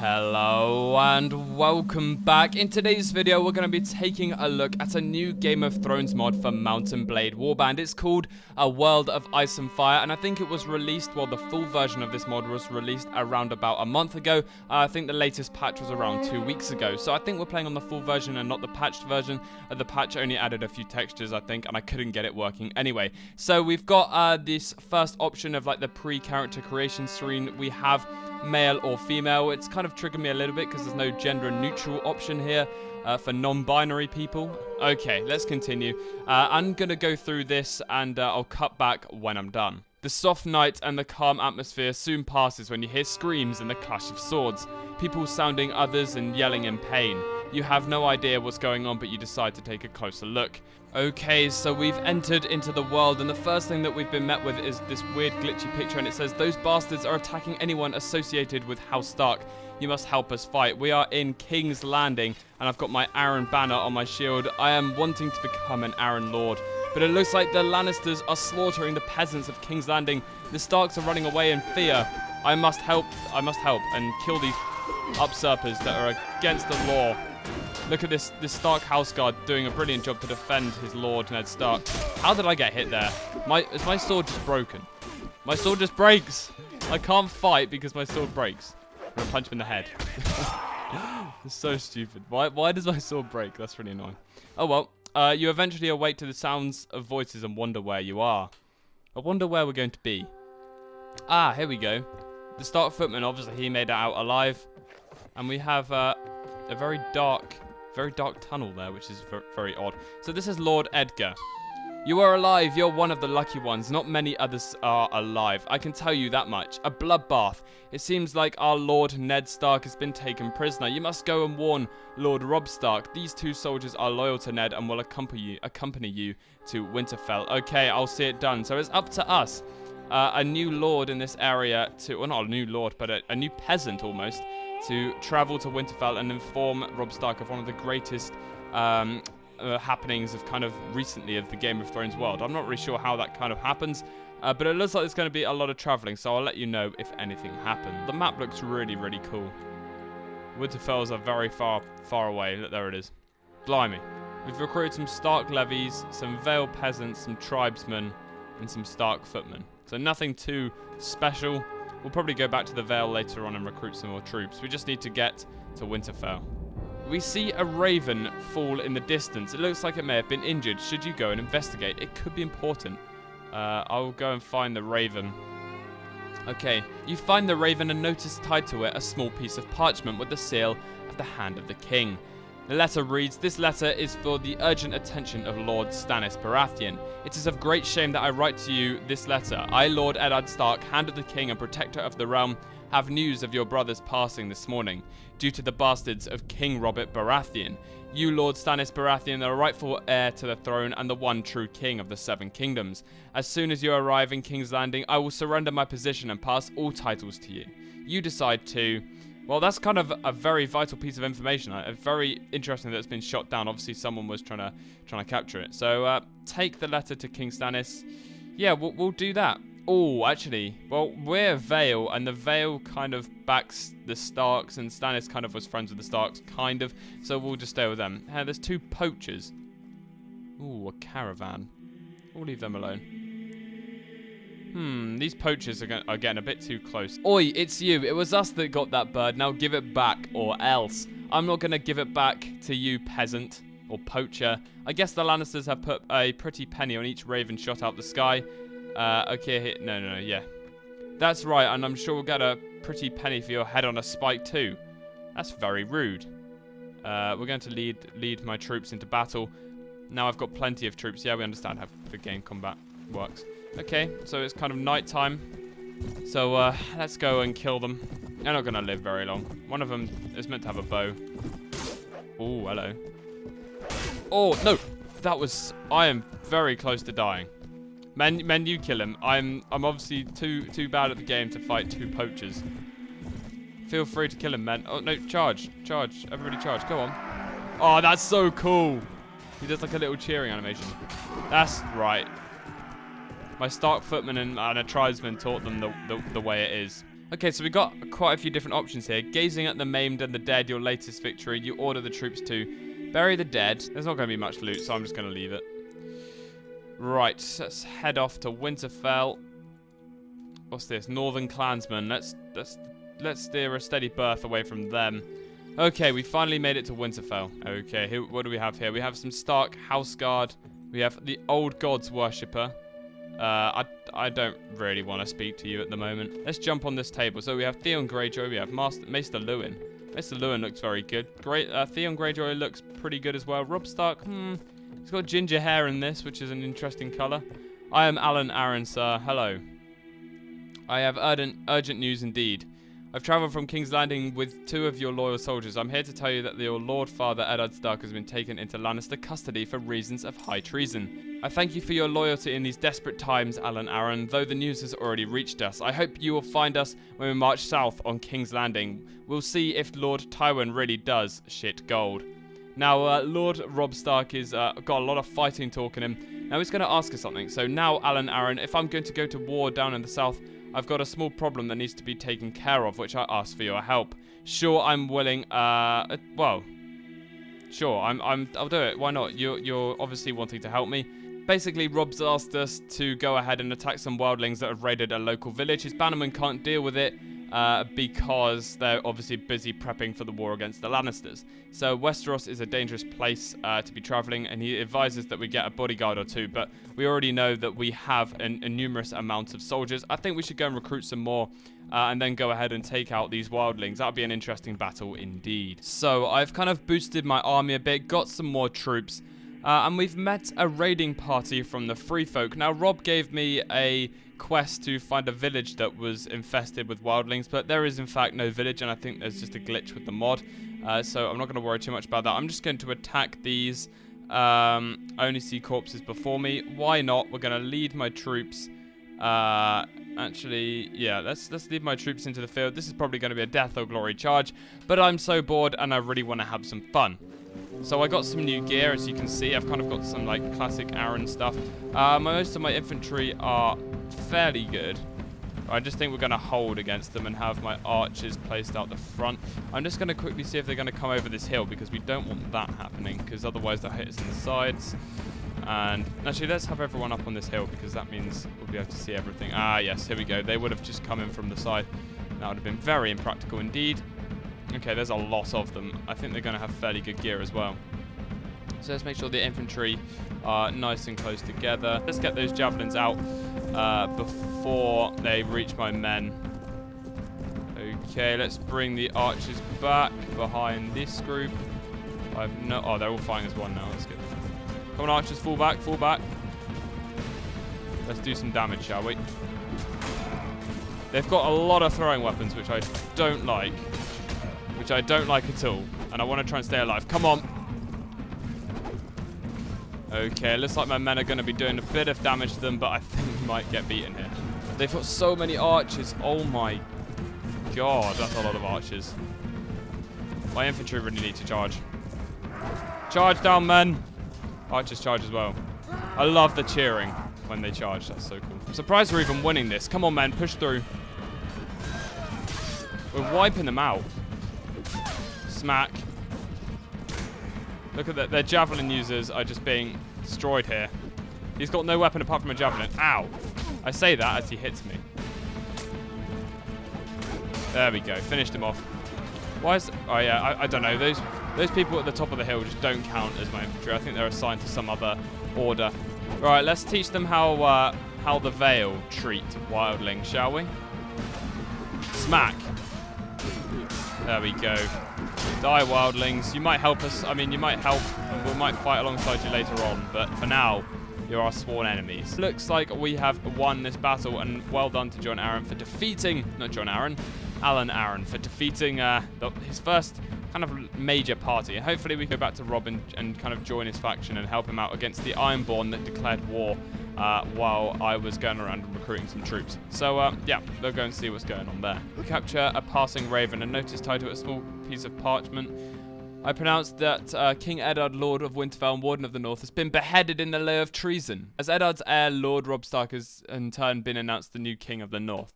Hello and welcome back. In today's video, we're going to be taking a look at a new Game of Thrones mod for Mount & Blade Warband. It's called A World of Ice and Fire, and I think it was released, well, the full version of this mod was released around about a month ago. I think the latest patch was around 2 weeks ago, so I think we're playing on the full version and not the patched version. The patch only added a few textures, I think, and I couldn't get it working anyway. So we've got this first option of like the pre-character creation screen. We have male or female. It's kind of triggered me a little bit because there's no gender neutral option here for non-binary people. Okay, let's continue. I'm gonna go through this and I'll cut back when I'm done. The soft night and the calm atmosphere soon passes when you hear screams and the clash of swords, people sounding others and yelling in pain. You have no idea what's going on, but you decide to take a closer look. Okay, so we've entered into the world, and the first thing that we've been met with is this weird glitchy picture, and it says, "Those bastards are attacking anyone associated with House Stark. You must help us fight." We are in King's Landing, and I've got my Iron banner on my shield. I am wanting to become an Iron Lord, but it looks like the Lannisters are slaughtering the peasants of King's Landing. The Starks are running away in fear. I must help and kill these usurpers that are against the law. Look at this Stark house guard doing a brilliant job to defend his lord, Ned Stark. How did I get hit there? Is my sword just broken? My sword just breaks. I can't fight because my sword breaks. I'm gonna punch him in the head. It's so stupid. Why does my sword break? That's really annoying. Oh well. You eventually awake to the sounds of voices and wonder where you are. I wonder where we're going to be. Ah, here we go. The Stark footman, obviously he made it out alive. And we have a very dark tunnel there, which is very odd. So this is Lord Edgar. You are alive. You're one of the lucky ones. Not many others are alive. I can tell you that much. A bloodbath. It seems like our Lord Ned Stark has been taken prisoner. You must go and warn Lord Robb Stark. These two soldiers are loyal to Ned and will accompany you to Winterfell. Okay, I'll see it done. So it's up to us. A new lord in this area well, not a new lord, but a new peasant almost, to travel to Winterfell and inform Robb Stark of one of the greatest happenings of kind of recently of the Game of Thrones world. I'm not really sure how that kind of happens, but it looks like there's going to be a lot of traveling, so I'll let you know if anything happens. The map looks really, really cool. Winterfells are very far away. Look, there it is. Blimey. We've recruited some Stark levies, some Vale peasants, some tribesmen, and some Stark footmen. So nothing too special. We'll probably go back to the Vale later on and recruit some more troops. We just need to get to Winterfell. We see a raven fall in the distance. It looks like it may have been injured. Should you go and investigate? It could be important. I'll go and find the raven. Okay, you find the raven and notice tied to it a small piece of parchment with the seal of the hand of the king. The letter reads, "This letter is for the urgent attention of Lord Stannis Baratheon. It is of great shame that I write to you this letter. I, Lord Eddard Stark, Hand of the King and Protector of the Realm, have news of your brother's passing this morning, due to the bastards of King Robert Baratheon. You, Lord Stannis Baratheon, are the rightful heir to the throne and the one true king of the Seven Kingdoms. As soon as you arrive in King's Landing, I will surrender my position and pass all titles to you. You decide to..." Well, that's kind of a very vital piece of information. Very interesting that it's been shot down. Obviously, someone was trying to capture it. So, take the letter to King Stannis. Yeah, we'll do that. Oh, actually, well, we're Vale, and the Vale kind of backs the Starks, and Stannis kind of was friends with the Starks, kind of. So we'll just stay with them. Hey, there's two poachers. Ooh, a caravan. We'll leave them alone. These poachers are getting a bit too close. Oi, it's you. It was us that got that bird. Now give it back, or else. I'm not going to give it back to you, peasant, or poacher. I guess the Lannisters have put a pretty penny on each raven shot out the sky. Okay, no, yeah. That's right, and I'm sure we'll get a pretty penny for your head on a spike too. That's very rude. We're going to lead my troops into battle. Now I've got plenty of troops. Yeah, we understand how the game combat works. Okay, so it's kind of night time. So let's go and kill them. They're not going to live very long. One of them is meant to have a bow. Oh, hello. Oh, no. I am very close to dying. Men, you kill him. I'm obviously too bad at the game to fight two poachers. Feel free to kill him, men. Oh, no, charge. Charge. Everybody charge. Go on. Oh, that's so cool. He does like a little cheering animation. That's right. My Stark footman and a tribesman taught them the way it is. Okay, so we got quite a few different options here. Gazing at the maimed and the dead, your latest victory. You order the troops to bury the dead. There's not going to be much loot, so I'm just going to leave it. Right, let's head off to Winterfell. What's this? Northern Clansmen. Let's steer a steady berth away from them. Okay, we finally made it to Winterfell. Okay, what do we have here? We have some Stark House Guard. We have the Old Gods Worshipper. I don't really want to speak to you at the moment. Let's jump on this table. So we have Theon Greyjoy. We have Maester Lewin. Maester Lewin looks very good. Theon Greyjoy looks pretty good as well. Robb Stark, he's got ginger hair in this, which is an interesting colour. I am Alan Aaron, sir. Hello. I have urgent news indeed. I've travelled from King's Landing with 2 of your loyal soldiers. I'm here to tell you that your Lord Father Eddard Stark has been taken into Lannister custody for reasons of high treason. I thank you for your loyalty in these desperate times, Alan Aaron, though the news has already reached us. I hope you will find us when we march south on King's Landing. We'll see if Lord Tywin really does shit gold. Now, Lord Robb Stark has got a lot of fighting talk in him. Now, he's going to ask us something. So now, Alan Aaron, if I'm going to go to war down in the south, I've got a small problem that needs to be taken care of, which I ask for your help. Sure, I'm willing. Well, sure, I'll do it. Why not? You're obviously wanting to help me. Basically, Robb's asked us to go ahead and attack some wildlings that have raided a local village. His bannermen can't deal with it because they're obviously busy prepping for the war against the Lannisters. So Westeros is a dangerous place to be traveling, and he advises that we get a bodyguard or 2, but we already know that we have a numerous amount of soldiers. I think we should go and recruit some more and then go ahead and take out these wildlings. That'll be an interesting battle indeed. So I've kind of boosted my army a bit, got some more troops, and we've met a raiding party from the Free Folk. Now, Robb gave me a quest to find a village that was infested with wildlings, but there is in fact no village, and I think there's just a glitch with the mod, so I'm not going to worry too much about that. I'm just going to attack these. Only see corpses before me. Why not? We're going to lead my troops. Actually, yeah, let's lead my troops into the field. This is probably going to be a death or glory charge, but I'm so bored and I really want to have some fun. So I got some new gear, as you can see. I've kind of got some like classic Aaron stuff. Most of my infantry are fairly good. I just think we're going to hold against them and have my archers placed out the front. I'm just going to quickly see if they're going to come over this hill, because we don't want that happening, because otherwise they'll hit us in the sides. And actually, let's have everyone up on this hill, because that means we'll be able to see everything. Ah, yes, here we go. They would have just come in from the side. That would have been very impractical indeed. Okay, there's a lot of them. I think they're going to have fairly good gear as well. So let's make sure the infantry are nice and close together. Let's get those javelins out before they reach my men. Okay, let's bring the archers back behind this group. Oh, they're all fighting as one now. That's good. Come on, archers, fall back, fall back. Let's do some damage, shall we? They've got a lot of throwing weapons, which I don't like. Which I don't like at all. And I want to try and stay alive. Come on. Okay, looks like my men are going to be doing a bit of damage to them, but I think we might get beaten here. They've got so many archers. Oh my god, that's a lot of archers. My infantry really need to charge. Charge down, men. Archers charge as well. I love the cheering when they charge. That's so cool. I'm surprised we're even winning this. Come on, men, push through. We're wiping them out. Smack. Look at that. Their javelin users are just being destroyed here. He's got no weapon apart from a javelin. Ow. I say that as he hits me. There we go. Finished him off. Why is... Oh, yeah. I don't know. Those people at the top of the hill just don't count as my infantry. I think they're assigned to some other order. Right, let's teach them how the Vale treat wildlings, shall we? Smack. There we go. Die, wildlings. You might help us. I mean, you might help, and we might fight alongside you later on. But for now, you're our sworn enemies. Looks like we have won this battle, and well done to John Aaron for defeating... Not John Aaron. Alan Aaron for defeating his first kind of major party. And hopefully we go back to Robb and kind of join his faction and help him out against the Ironborn that declared war while I was going around and recruiting some troops. So, yeah, we'll go and see what's going on there. We capture a passing raven and notice tied to a small piece of parchment. I pronounce that King Eddard, Lord of Winterfell and Warden of the North, has been beheaded in the lay of treason. As Eddard's heir, Lord Robb Stark has in turn been announced the new King of the North.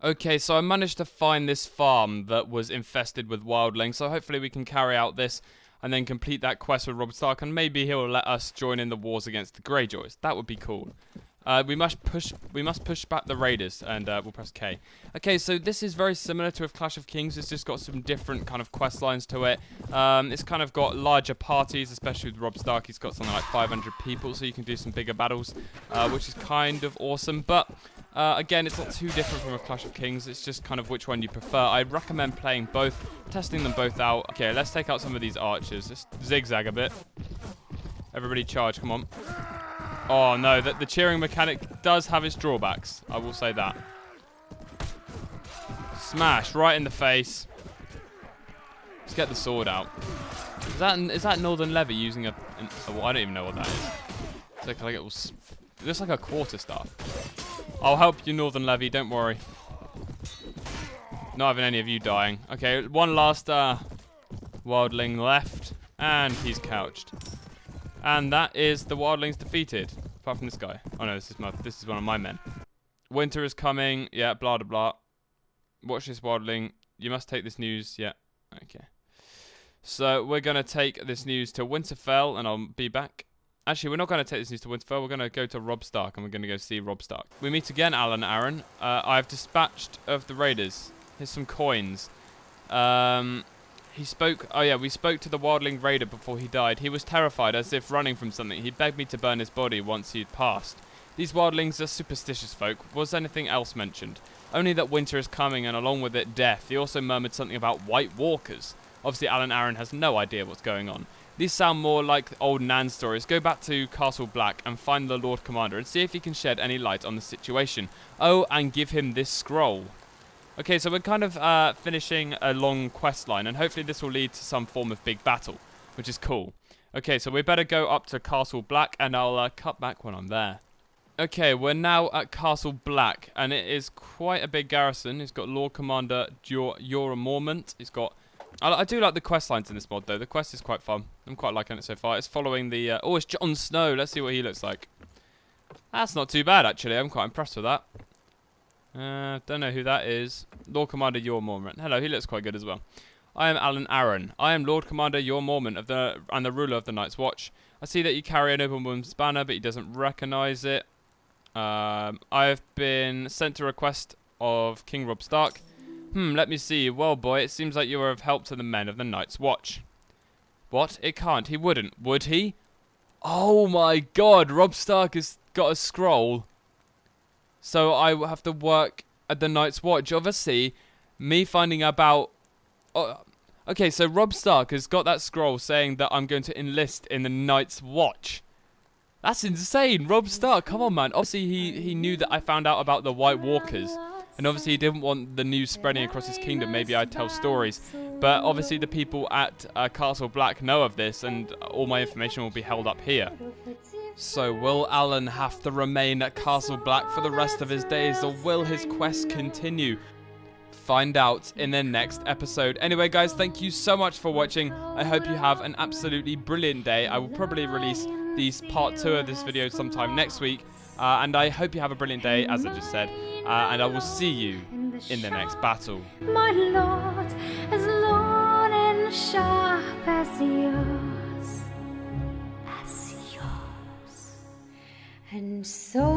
Okay, so I managed to find this farm that was infested with wildlings, so hopefully we can carry out this and then complete that quest with Robb Stark, and maybe he'll let us join in the wars against the Greyjoys. That would be cool. We must push back the raiders, and we'll press K. Okay, so this is very similar to a Clash of Kings. It's just got some different kind of quest lines to it. It's kind of got larger parties, especially with Robb Stark. He's got something like 500 people, so you can do some bigger battles, which is kind of awesome. But again, it's not too different from a Clash of Kings. It's just kind of which one you prefer. I'd recommend playing both, testing them both out. Okay, let's take out some of these archers. Just zigzag a bit. Everybody charge, come on. Oh no, the cheering mechanic does have its drawbacks. I will say that. Smash, right in the face. Let's get the sword out. Is that Northern Levy using well, I don't even know what that is. It's like it looks like a quarterstaff. I'll help you, Northern Levy, don't worry. Not having any of you dying. Okay, one last wildling left, and he's couched. And that is the wildlings defeated. Apart from this guy. Oh no, this is one of my men. Winter is coming. Yeah, blah blah blah. Watch this wildling. You must take this news. Yeah. Okay. So we're gonna take this news to Winterfell, and I'll be back. Actually, we're not gonna take this news to Winterfell. We're gonna go to Robb Stark, and we're gonna go see Robb Stark. We meet again, Alan Aaron. I've dispatched of the raiders. Here's some coins. He spoke. Oh yeah, we spoke to the wildling raider before he died. He was terrified, as if running from something. He begged me to burn his body once he'd passed. These wildlings are superstitious folk. Was anything else mentioned? Only that winter is coming, and along with it, death. He also murmured something about white walkers. Obviously, Alan Aaron has no idea what's going on. These sound more like old Nan stories. Go back to Castle Black and find the Lord Commander and see if he can shed any light on the situation. Oh, and give him this scroll. Okay, so we're kind of finishing a long quest line, and hopefully this will lead to some form of big battle, which is cool. Okay, so we better go up to Castle Black, and I'll cut back when I'm there. Okay, we're now at Castle Black, and it is quite a big garrison. It's got Lord Commander Jorah Mormont. It's got... I do like the quest lines in this mod, though. The quest is quite fun. I'm quite liking it so far. It's following the... oh, it's Jon Snow. Let's see what he looks like. That's not too bad, actually. I'm quite impressed with that. Don't know who that is. Lord Commander Jorah Mormont. Hello, he looks quite good as well. I am Alan Aaron. I am Lord Commander Jorah Mormont and the ruler of the Night's Watch. I see that you carry an open woman's banner, but he doesn't recognize it. I have been sent a request of King Robb Stark. Let me see. Well, boy, it seems like you are of help to the men of the Night's Watch. What? It can't. He wouldn't. Would he? Oh my god, Robb Stark has got a scroll. So I will have to work at the Night's Watch. Obviously, me finding about... okay, so Robb Stark has got that scroll saying that I'm going to enlist in the Night's Watch. That's insane. Robb Stark, come on, man. Obviously, he knew that I found out about the White Walkers. And obviously, he didn't want the news spreading across his kingdom. Maybe I'd tell stories. But obviously, the people at Castle Black know of this, and all my information will be held up here. So, will Alan have to remain at Castle Black for the rest of his days, or will his quest continue? Find out in the next episode. Anyway, guys, thank you so much for watching. I hope you have an absolutely brilliant day. I will probably release these part 2 of this video sometime next week. And I hope you have a brilliant day, as I just said. And I will see you in the next battle. My Lord, as long and sharp as yours. And so